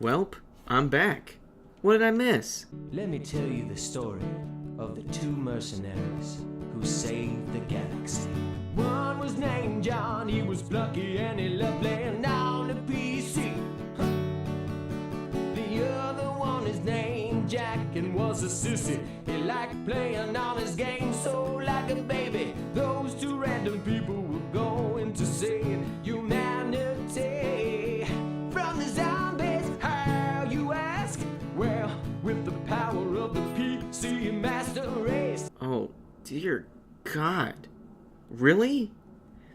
Welp, I'm back. What did I miss? Let me tell you the story of the two mercenaries who saved the galaxy. One was named John, he was plucky and he loved playing on the PC. The other one is named Jack and was a sissy. He liked playing on his game so like a baby. Those two random people were going to save humanity from the zombies. How you ask? Well, with the power of the PC master race. Oh, dear God. Really?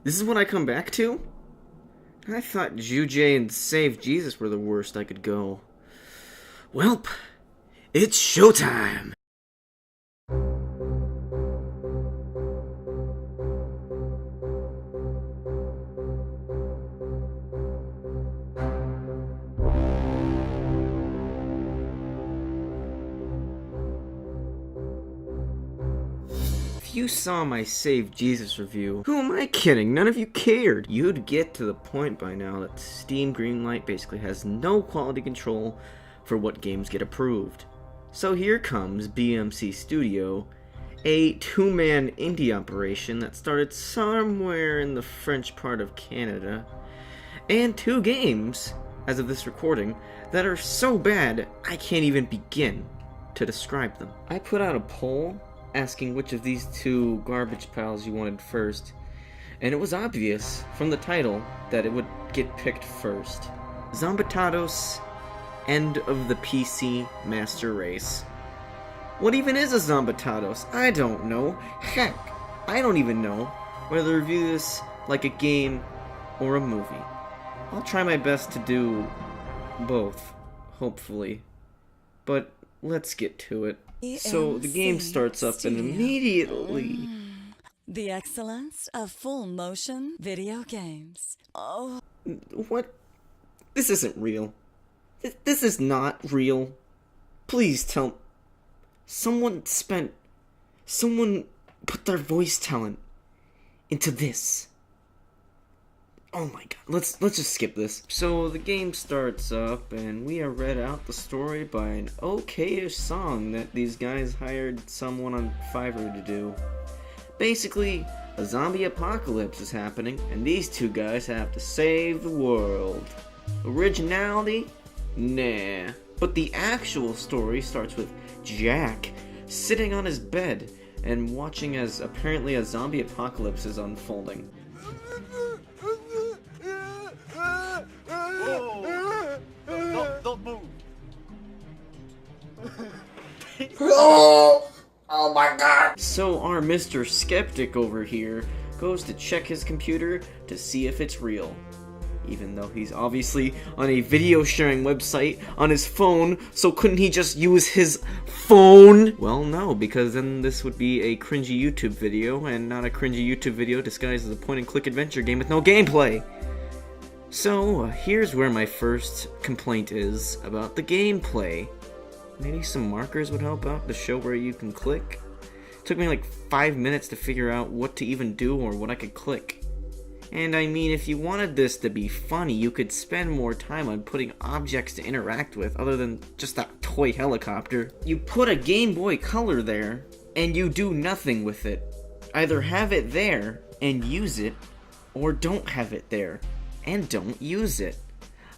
This is what I come back to? I thought Juj and Save Jesus were the worst I could go. Welp, it's showtime! If you saw my Save Jesus review, who am I kidding? None of you cared. You'd get to the point by now that Steam Greenlight basically has no quality control for what games get approved. So here comes BMC Studio, a two-man indie operation that started somewhere in the French part of Canada, and two games, as of this recording, that are so bad I can't even begin to describe them. I put out a poll asking which of these two garbage piles you wanted first, and it was obvious from the title that it would get picked first. Zombitatos, End of the PC Master Race. What even is a Zombitatos? I don't know. Heck, I don't even know whether to review this like a game or a movie. I'll try my best to do both, hopefully. But let's get to it. So the game starts up and immediately... The excellence of full motion video games. Oh. What? This isn't real. This is not real. Please tell... Someone put their voice talent into this. Oh my god, let's just skip this. So the game starts up and we are read out the story by an okay-ish song that these guys hired someone on Fiverr to do. Basically, a zombie apocalypse is happening and these two guys have to save the world. Originality? Nah. But the actual story starts with Jack sitting on his bed and watching as apparently a zombie apocalypse is unfolding. Don't move. Oh my god. So our Mr. Skeptic over here goes to check his computer to see if it's real. Even though he's obviously on a video sharing website on his phone, so couldn't he just use his phone? Well, no, because then this would be a cringy YouTube video, and not a cringy YouTube video disguised as a point-and-click adventure game with no gameplay. So, here's where my first complaint is about the gameplay. Maybe some markers would help out to show where you can click. It took me like 5 minutes to figure out what to even do or what I could click. And I mean, if you wanted this to be funny, you could spend more time on putting objects to interact with other than just that toy helicopter. You put a Game Boy Color there, and you do nothing with it. Either have it there and use it, or don't have it there and don't use it.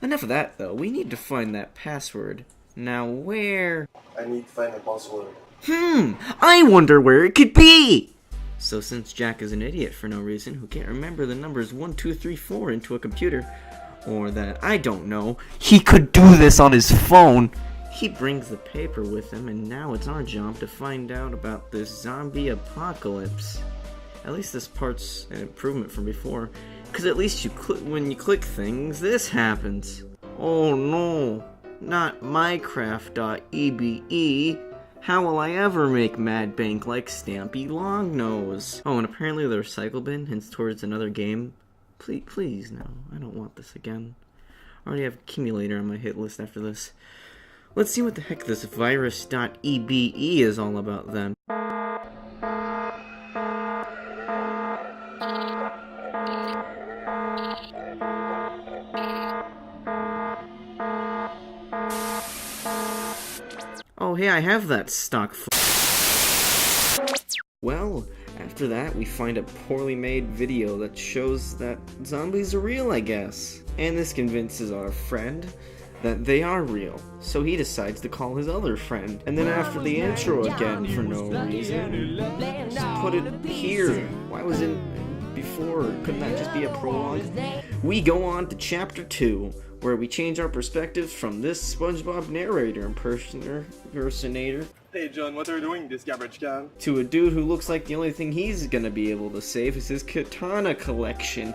Enough of that though, we need to find that password. Now where? I need to find a password. I wonder where it could be! So since Jack is an idiot for no reason, who can't remember the numbers 1, 2, 3, 4 into a computer, or that, I don't know, he could do this on his phone, he brings the paper with him, and now it's our job to find out about this zombie apocalypse. At least this part's an improvement from before, because at least when you click things, this happens. Oh no, not Minecraft.ebe. How will I ever make Mad Bank like Stampy Longnose? Oh, and apparently the recycle bin hints towards another game. Please, no. I don't want this again. I already have Accumulator on my hit list after this. Let's see what the heck this virus.ebe is all about then. hey, I have that stock Well, after that, we find a poorly made video that shows that zombies are real, I guess. And this convinces our friend that they are real, so he decides to call his other friend. And then after the intro again, for no reason, just put it here. Why was it before? Couldn't that just be a prologue? We go on to chapter 2, where we change our perspectives from this SpongeBob narrator impersonator Hey John, what are you doing in this garbage can? to a dude who looks like the only thing he's gonna be able to save is his katana collection.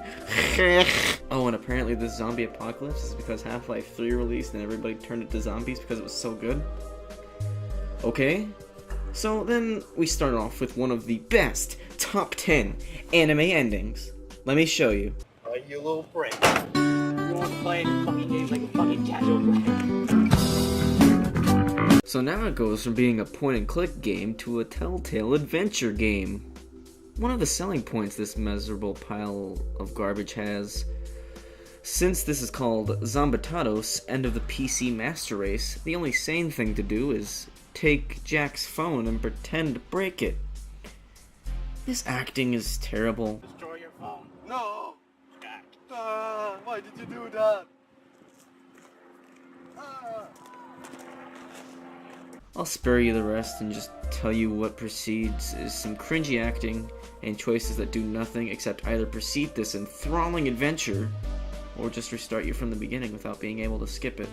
Oh, and apparently this zombie apocalypse is because Half-Life 3 released and everybody turned it to zombies because it was so good. Okay, so then we start off with one of the best top 10 anime endings. Let me show you. Oh, you little prick. You want to play any fucking games like a fucking casual player? So now it goes from being a point-and-click game to a telltale adventure game. One of the selling points this miserable pile of garbage has, since this is called Zombitatos, End of the PC Master Race, the only sane thing to do is take Jack's phone and pretend to break it. This acting is terrible. Destroy your phone. No! Jack. Why did you do that? I'll spare you the rest and just tell you what precedes is some cringy acting and choices that do nothing except either precede this enthralling adventure or just restart you from the beginning without being able to skip it.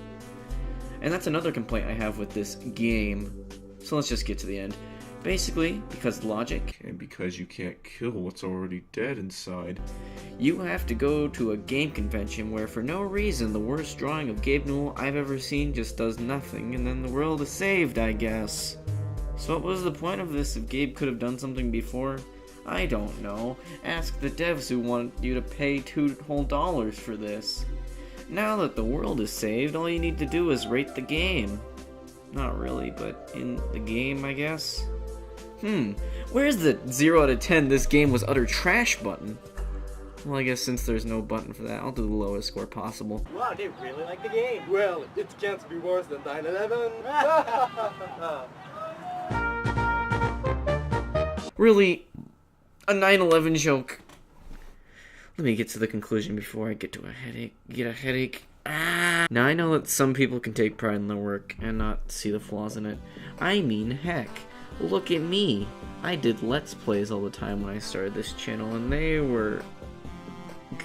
And that's another complaint I have with this game. So let's just get to the end. Basically, because logic, And because you can't kill what's already dead inside. you have to go to a game convention where for no reason the worst drawing of Gabe Newell I've ever seen just does nothing and then the world is saved, I guess. So what was the point of this if Gabe could have done something before? I don't know. Ask the devs who want you to pay $2 whole for this. Now that the world is saved, all you need to do is rate the game. Not really, but in the game, I guess. Where's the 0 out of 10 this game was utter trash button? Well, I guess since there's no button for that, I'll do the lowest score possible. Wow, they really like the game. Well, it can't be worse than 9/11. Really? A 9/11 joke? Let me get to the conclusion before I get a headache. Now I know that some people can take pride in their work and not see the flaws in it. I mean, heck. Look at me. I did Let's Plays all the time when I started this channel, and they were...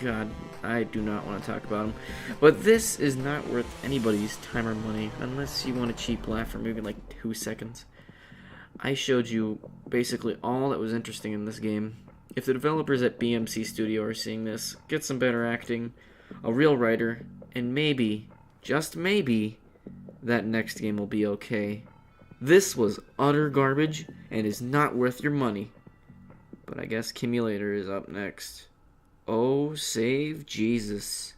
God, I do not want to talk about them. But this is not worth anybody's time or money, unless you want a cheap laugh for maybe like 2 seconds. I showed you basically all that was interesting in this game. If the developers at BMC Studio are seeing this, get some better acting, a real writer, and maybe, just maybe, that next game will be okay. This was utter garbage and is not worth your money. But I guess Kimulator is up next. Oh, save Jesus.